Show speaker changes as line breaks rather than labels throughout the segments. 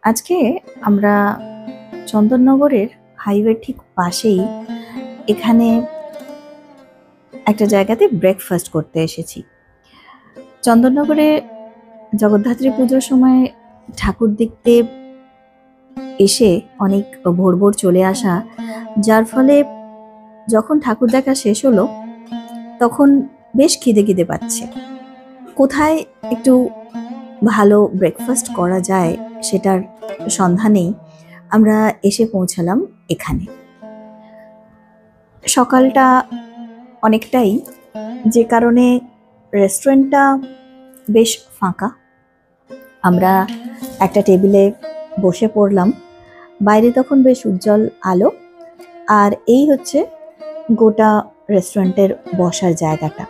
আজকে আমরা চন্দননগরের হাইওয়ে ঠিক পাশেই এখানে একটা জায়গাতে ব্রেকফাস্ট করতে এসেছি। চন্দননগরে জগদ্ধাত্রী পুজোর সময় ঠাকুর দেখতে এসে অনেক ভোর ভোর চলে আসা, যার ফলে যখন ঠাকুর দেখা শেষ হলো তখন বেশ খিদে খিদে পাচ্ছে। কোথায় একটু ভালো ব্রেকফাস্ট করা যায় সেটার সন্ধানেই আমরা এসে পৌঁছালাম এখানে। সকালটা অনেকটাই, যে কারণে রেস্টুরেন্টটা বেশ ফাঁকা। আমরা একটা টেবিলে বসে পড়লাম। বাইরে তখন বেশ উজ্জ্বল আলো, আর এই হচ্ছে গোটা রেস্টুরেন্টের বসার জায়গাটা।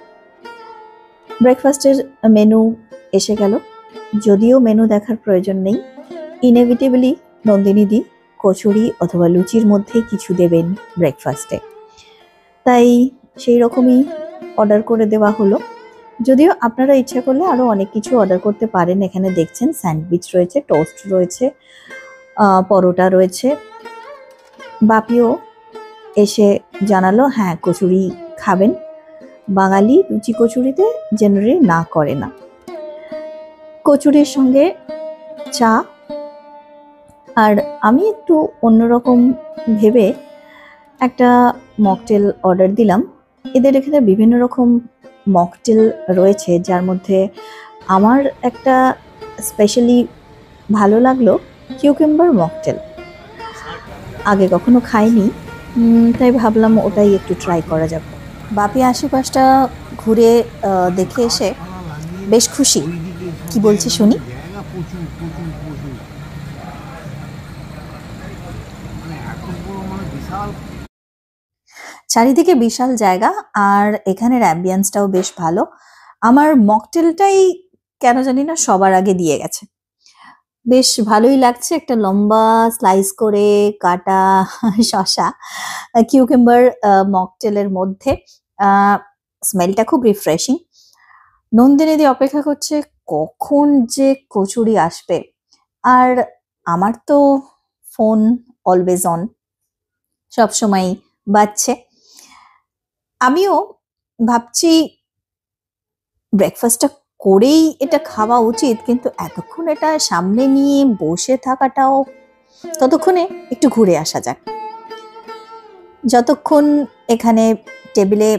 ব্রেকফাস্টের মেনু এসে গেল, যদিও মেনু দেখার প্রয়োজন নেই। ইনএভিটেবলি নন্দিনীদি কচুরি অথবা লুচির মধ্যে কিছু দেবেন ব্রেকফাস্টে, তাই সেই রকমই অর্ডার করে দেওয়া হলো। যদিও আপনারা ইচ্ছা করলে আরও অনেক কিছু অর্ডার করতে পারেন। এখানে দেখছেন স্যান্ডউইচ রয়েছে, টোস্ট রয়েছে, পরোটা রয়েছে। বাপিও এসে জানালো হ্যাঁ কচুরি খাবেন, বাঙালি লুচি কচুরিতে জেনারেলি না করে না। কচুরির সঙ্গে চা, আর আমি একটু অন্যরকম ভেবে একটা মকটেল অর্ডার দিলাম। এদের এখানে বিভিন্ন রকম মকটেল রয়েছে, যার মধ্যে আমার একটা স্পেশালি ভালো লাগলো কিউকাম্বার মকটেল। আগে কখনো খাইনি, তাই ভাবলাম ওটাই একটু ট্রাই করা যাবে। বাপি আশেপাশটা ঘুরে দেখে এসে বেশ খুশি। কি বলছে শুনি। চারিদিকে বিশাল জায়গা, আর এখানের অ্যাম্বিয়েন্সটাও বেশ ভালো। আমার মকটেলটাই কেন জানি না সবার আগে দিয়ে গেছে। বেশ ভালোই লাগছে, একটা লম্বা স্লাইস করে কাটা শসা কিউকাম্বার মকটেলের মধ্যে। স্মেলটা খুব রিফ্রেশিং। নন্দিনীদি অপেক্ষা করছে কখন যে কচুরি আসবে, আর আমার তো ফোন অলওয়েজ অন, সবসময় বাজছে। আমিও ভাবছি ব্রেকফাস্টটা করেই এটা খাওয়া উচিত, কিন্তু এতক্ষণ এটা সামনে নিয়ে বসে থাকাটাও, ততক্ষণে একটু ঘুরে আসা যাক। যতক্ষণ এখানে টেবিলে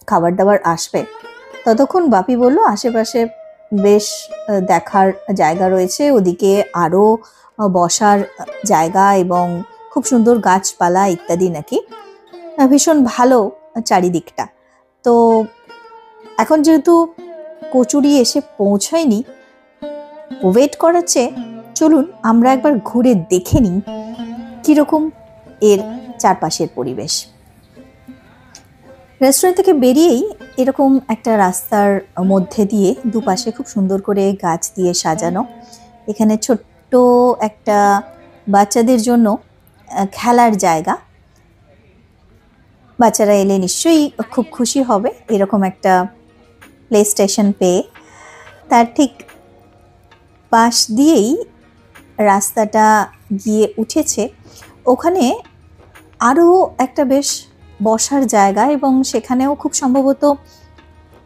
খাবার দাবার আসবে ততক্ষণ বাপি বলল আশেপাশে বেশ দেখার জায়গা রয়েছে, ওদিকে আরও বসার জায়গা এবং খুব সুন্দর গাছপালা ইত্যাদি, নাকি ভীষণ ভালো চারিদিকটা। তো এখন যেহেতু কচুরি এসে পৌঁছায়নি, ওয়েট করাচ্ছে, চলুন আমরা একবার ঘুরে দেখে নিই কীরকম এর চারপাশের পরিবেশ। রেস্টুরেন্ট থেকে বেরিয়েই এরকম একটা রাস্তার মধ্যে দিয়ে দুপাশে খুব সুন্দর করে গাছ দিয়ে সাজানো। এখানে ছোট্ট একটা বাচ্চাদের জন্য খেলার জায়গা। বাচ্চারা এলে নিশ্চয়ই খুব খুশি হবে এরকম একটা প্লে স্টেশন পেয়ে। তার ঠিক পাশ দিয়েই রাস্তাটা গিয়ে উঠেছে, ওখানে আরও একটা বেশ বসার জায়গা, এবং সেখানেও খুব সম্ভবত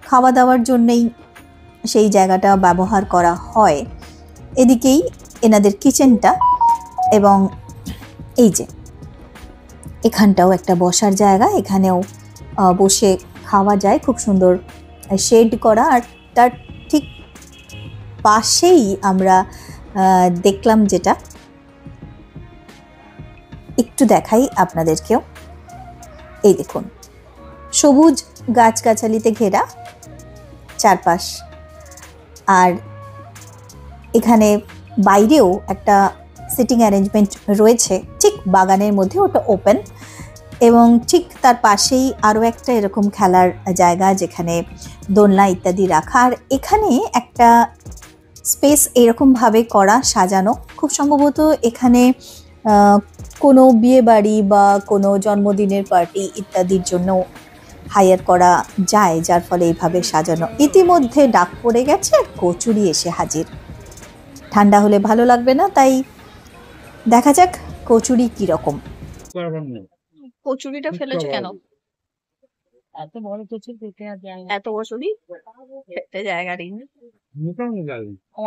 খাওয়া দাওয়ার জন্যেই সেই জায়গাটা ব্যবহার করা হয়। এদিকেই এনাদের কিচেনটা, এবং এই যে এখানটাও একটা বসার জায়গা, এখানেও বসে খাওয়া যায়, খুব সুন্দর শেড করা। আর তার ঠিক পাশেই আমরা দেখলাম, যেটা একটু দেখাই আপনাদেরকেও, এই দেখুন সবুজ গাছগাছালিতে ঘেরা চারপাশ, আর এখানে বাইরেও একটা সিটিং অ্যারেঞ্জমেন্ট রয়েছে ঠিক বাগানের মধ্যে, ওটা ওপেন, এবং ঠিক তার পাশেই আরও একটা এরকম খেলার জায়গা যেখানে দোলনা ইত্যাদি রাখা। আর এখানে একটা স্পেস এরকমভাবে করা সাজানো, খুব সম্ভবত এখানে কোনো বিয়ে বাড়ি বা কোনো জন্মদিনের পার্টি ইত্যাদির জন্য হায়ার করা যায়, যার ফলে এইভাবে সাজানো। ইতিমধ্যে ডাক পড়ে গেছে, কচুরি এসে হাজির। ঠান্ডা হলে ভালো লাগবে না, তাই দেখা যাক কচুরি কিরকম।
কচুরিটা ফেলেছে কেন? এত বড় কচুরি খেতে আর জায়গা, এত কচুরি খেতে জায়গা নেই।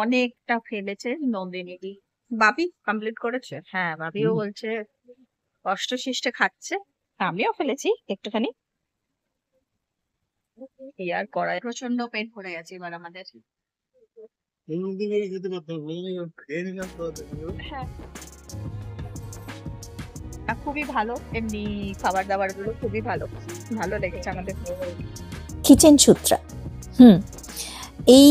অনেকটা ফেলেছে নন্দিনীদি। বাপি কমপ্লিট করেছে, হ্যাঁ বাপিও বলছে কষ্ট শিষ্টে খাচ্ছে। আমিও ফেলেছি একটুখানি। কি আর করা, প্রচন্ড পেট ভরে গেছে এবার আমাদের। হ্যাঁ খুবই ভালো, এমনি খাবার দাবার গুলো খুবই ভালো, ভালো লেগেছে আমাদের।
কিচেন সূত্রা, এই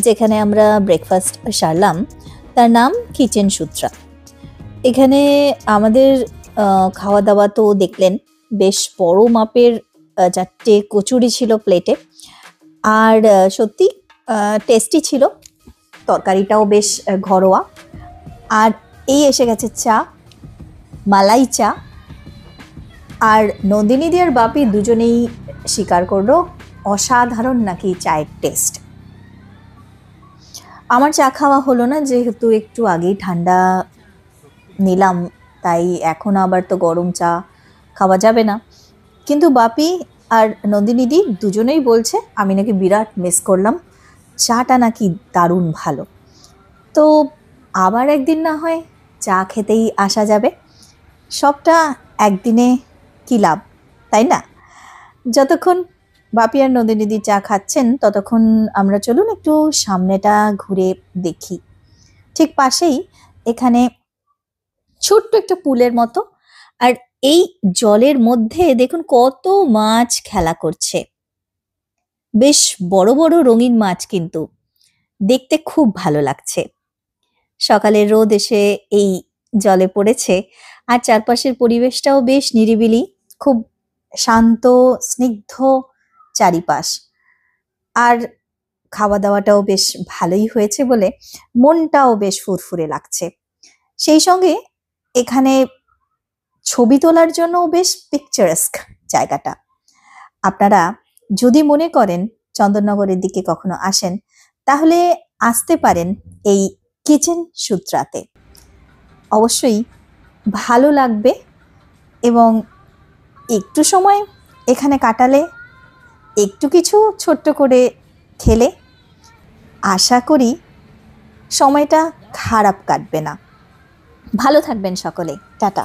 যেখানে আমরা ব্রেকফাস্ট সারলাম তার নাম কিচেন সূত্রা। এখানে আমাদের খাওয়া দাওয়া তো দেখলেন, বেশ বড় মাপের 4টে কচুরি ছিল প্লেটে, আর সত্যি টেস্টি ছিল, তরকারিটাও বেশ ঘরোয়া। আর এই এসে গেছে চা, মালাই চা। আর নন্দিনীদি আর বাপি দুজনেই স্বীকার করলো অসাধারণ নাকি চায়ের টেস্ট। আমার চা খাওয়া হলো না, যেহেতু একটু আগেই ঠান্ডা নিলাম, তাই এখন আবার তো গরম চা খাওয়া যাবে না। কিন্তু বাপি আর নন্দিনীদি দুজনেই বলছে আমি নাকি বিরাট মিস করলাম, চাটা নাকি দারুণ ভালো। তো আবার একদিন না হয় চা খেতেই আসা যাবে, সবটা একদিনে কি লাভ, তাই না? যতক্ষণ বাপি আর নন্দিনীদি চা খাচ্ছেন ততক্ষণ আমরা চলুন একটু সামনেটা ঘুরে দেখি। ঠিক পাশেই এখানে ছোট্ট একটা পুলের মতো, আর এই জলের মধ্যে দেখুন কত মাছ খেলা করছে, বেশ বড় বড় রঙিন মাছ, কিন্তু দেখতে খুব ভালো লাগছে। সকালের রোদ এসে এই জলে পড়েছে, আর চারপাশের পরিবেশটাও বেশ নিরিবিলি, খুব শান্ত স্নিগ্ধ চারিপাশ। আর খাওয়া দাওয়াটাও বেশ ভালোই হয়েছে বলে মনটাও বেশ ফুরফুরে লাগছে। সেই সঙ্গে এখানে ছবি তোলার জন্য বেশ পিকচারেস্ক জায়গাটা। আপনারা যদি মনে করেন চন্দননগরের দিকে কখনো আসেন, তাহলে আসতে পারেন এই কিচেন সূত্রাতে, অবশ্যই ভালো লাগবে। এবং একটু সময় এখানে কাটালে, একটু কিছু ছোট্ট করে খেলে, আশা করি সময়টা খারাপ কাটবে না। ভালো থাকবেন সকলে, টাটা।